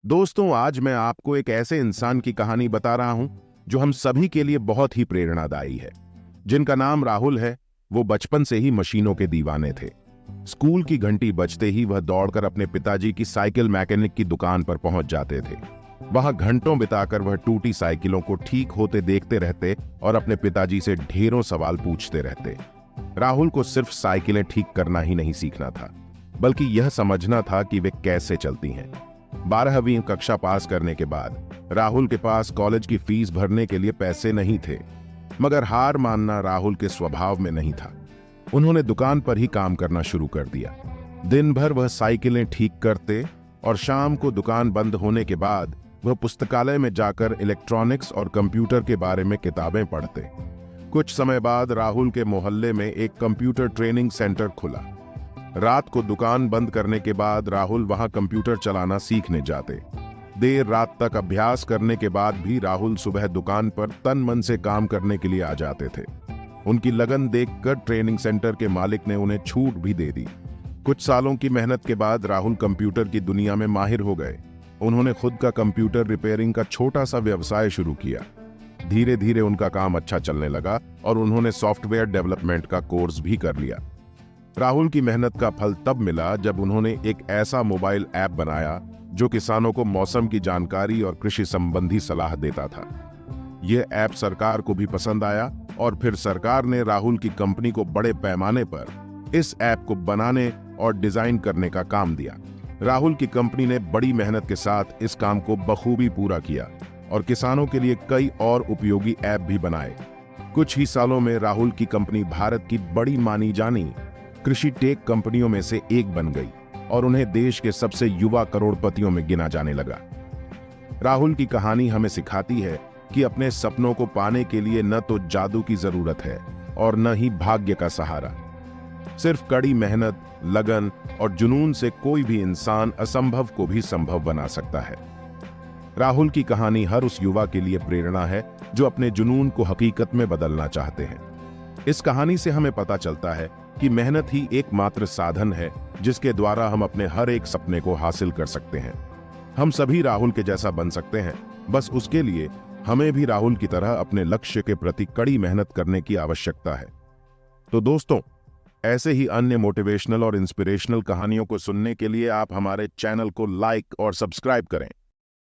दोस्तों, आज मैं आपको एक ऐसे इंसान की कहानी बता रहा हूं जो हम सभी के लिए बहुत ही प्रेरणादायी है। जिनका नाम राहुल है। वो बचपन से ही मशीनों के दीवाने थे। स्कूल की घंटी बजते ही वह दौड़कर अपने पिताजी की साइकिल मैकेनिक की दुकान पर पहुंच जाते थे। वहां घंटों बिताकर वह टूटी साइकिलों को ठीक होते देखते रहते और अपने पिताजी से ढेरों सवाल पूछते रहते। राहुल को सिर्फ साइकिलें ठीक करना ही नहीं सीखना था, बल्कि यह समझना था कि वे कैसे चलती हैं। 12वीं कक्षा पास करने के बाद राहुल के पास कॉलेज की फीस भरने के लिए पैसे नहीं थे, मगर हार मानना राहुल के स्वभाव में नहीं था। उन्होंने दुकान पर ही काम करना शुरू कर दिया। दिन भर वह साइकिलें ठीक करते और शाम को दुकान बंद होने के बाद वह पुस्तकालय में जाकर इलेक्ट्रॉनिक्स और कंप्यूटर के बारे में किताबें पढ़ते। कुछ समय बाद राहुल के मोहल्ले में एक कंप्यूटर ट्रेनिंग सेंटर खुला। रात को दुकान बंद करने के बाद राहुल वहां कंप्यूटर चलाना सीखने जाते। देर रात तक अभ्यास करने के बाद भी राहुल सुबह दुकान पर तन मन से काम करने के लिए आ जाते थे। उनकी लगन देखकर ट्रेनिंग सेंटर के मालिक ने उन्हें छूट भी दे दी। कुछ सालों की मेहनत के बाद राहुल कंप्यूटर की दुनिया में माहिर हो गए। उन्होंने खुद का कंप्यूटर रिपेयरिंग का छोटा सा व्यवसाय शुरू किया। धीरे धीरे उनका काम अच्छा चलने लगा और उन्होंने सॉफ्टवेयर डेवलपमेंट का कोर्स भी कर लिया। राहुल की मेहनत का फल तब मिला जब उन्होंने एक ऐसा मोबाइल ऐप बनाया जो किसानों को मौसम की जानकारी और कृषि संबंधी सलाह देता था। यह ऐप सरकार को भी पसंद आया और फिर सरकार ने राहुल की कंपनी को बड़े पैमाने पर इस ऐप को बनाने और डिजाइन करने का काम दिया। राहुल की कंपनी ने बड़ी मेहनत के साथ इस काम को बखूबी पूरा किया और किसानों के लिए कई और उपयोगी ऐप भी बनाए। कुछ ही सालों में राहुल की कंपनी भारत की बड़ी मानी जानी कृषि टेक कंपनियों में से एक बन गई और उन्हें देश के सबसे युवा करोड़पतियों में गिना जाने लगा। राहुल की कहानी हमें सिखाती है कि अपने सपनों को पाने के लिए न तो जादू की जरूरत है और न ही भाग्य का सहारा। सिर्फ कड़ी मेहनत, लगन और जुनून से कोई भी इंसान असंभव को भी संभव बना सकता है। राहुल की कहानी हर उस युवा के लिए प्रेरणा है जो अपने जुनून को हकीकत में बदलना चाहते हैं। इस कहानी से हमें पता चलता है कि मेहनत ही एकमात्र साधन है जिसके द्वारा हम अपने हर एक सपने को हासिल कर सकते हैं। हम सभी राहुल के जैसा बन सकते हैं, बस उसके लिए हमें भी राहुल की तरह अपने लक्ष्य के प्रति कड़ी मेहनत करने की आवश्यकता है। तो दोस्तों, ऐसे ही अन्य मोटिवेशनल और इंस्पिरेशनल कहानियों को सुनने के लिए आप हमारे चैनल को लाइक और सब्सक्राइब करें।